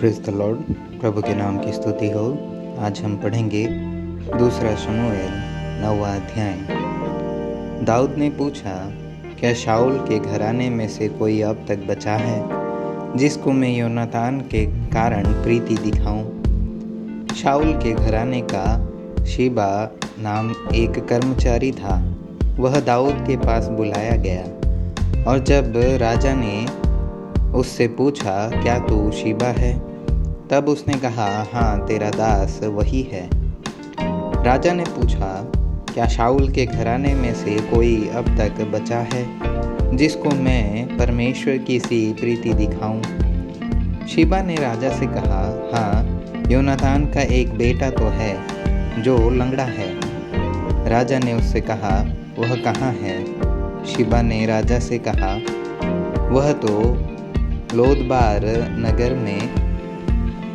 Praise the Lord. प्रभु के नाम की स्तुति हो। आज हम पढ़ेंगे दूसरा शमूएल 9वां अध्याय। दाऊद ने पूछा, क्या शाऊल के घराने में से कोई अब तक बचा है जिसको मैं योनातान के कारण प्रीति दिखाऊं? शाऊल के घराने का शीबा नाम एक कर्मचारी था। वह दाऊद के पास बुलाया गया और जब राजा ने उससे पूछा, क्या तू शीबा है? तब उसने कहा, हाँ, तेरा दास वही है। राजा ने पूछा, क्या शाऊल के घराने में से कोई अब तक बचा है जिसको मैं परमेश्वर की सी प्रीति दिखाऊं? शीबा ने राजा से कहा, हाँ, योनातान का एक बेटा तो है जो लंगड़ा है। राजा ने उससे कहा, वह कहाँ है? शीबा ने राजा से कहा, वह तो लोदबार नगर में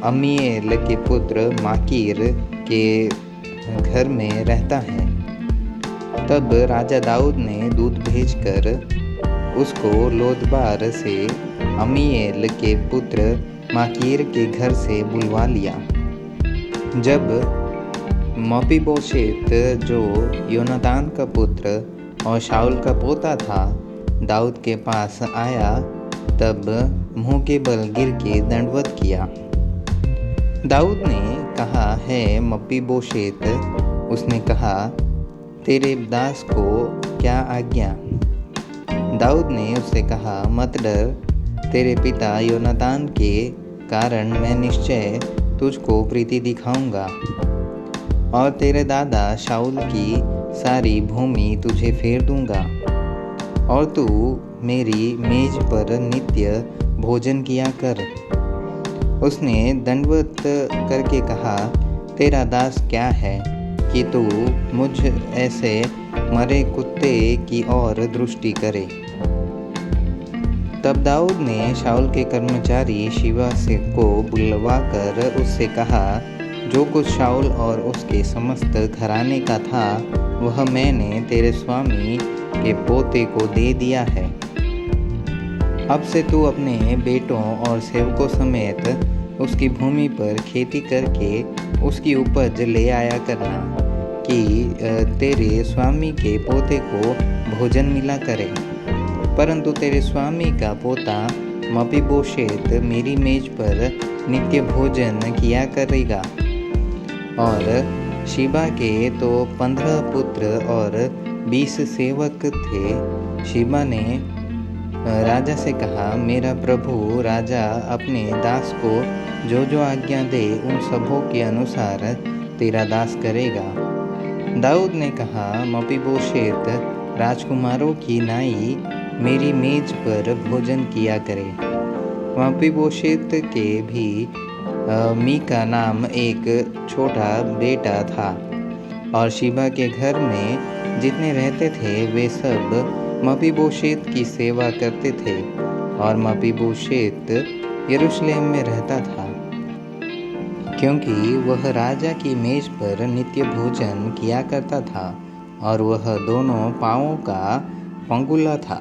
अम्मीएल के पुत्र माकीर के घर में रहता है। तब राजा दाऊद ने दूत भेजकर उसको लोदबार से अम्मीएल के पुत्र माकीर के घर से बुलवा लिया। जब मपीबोशेत जो योनातान का पुत्र और शाऊल का पोता था दाऊद के पास आया, तब मुंह के बल गिर के दंडवत किया। दाऊद ने कहा, है मपीबोशेत? उसने कहा, तेरे दास को क्या आज्ञा? दाऊद ने उससे कहा, मत डर, तेरे पिता योनातान के कारण मैं निश्चय तुझको प्रीति दिखाऊंगा और तेरे दादा शाऊल की सारी भूमि तुझे फेर दूंगा और तू मेरी मेज पर नित्य भोजन किया कर। उसने दंडवत करके कहा, तेरा दास क्या है कि तू मुझ ऐसे मरे कुत्ते की ओर दृष्टि करे? तब दाऊद ने शाऊल के कर्मचारी शीबा से को बुलवाकर उससे कहा, जो कुछ शाऊल और उसके समस्त घराने का था वह मैंने तेरे स्वामी के पोते को दे दिया है। अब से तू अपने बेटों और सेवकों समेत उसकी भूमि पर खेती करके उसकी उपज ले आया करना कि तेरे स्वामी के पोते को भोजन मिला करे। परंतु तेरे स्वामी का पोता मपीबोशेत मेरी मेज पर नित्य भोजन किया करेगा। और शीबा के तो 15 पुत्र और 20 सेवक थे। शीबा ने राजा से कहा, मेरा प्रभु राजा अपने दास को जो जो आज्ञा दे उन सबों के अनुसार तेरा दास करेगा। दाऊद ने कहा, मपीबोशेत राजकुमारों की नाई मेरी मेज पर भोजन किया करे। मपीबोशेत के भी मीका नाम एक छोटा बेटा था और शीबा के घर में जितने रहते थे वे सब मपीबोशेत की सेवा करते थे और मपीबोशेत यरूशलेम में रहता था क्योंकि वह राजा की मेज पर नित्य भोजन किया करता था और वह दोनों पाँवों का पंगुला था।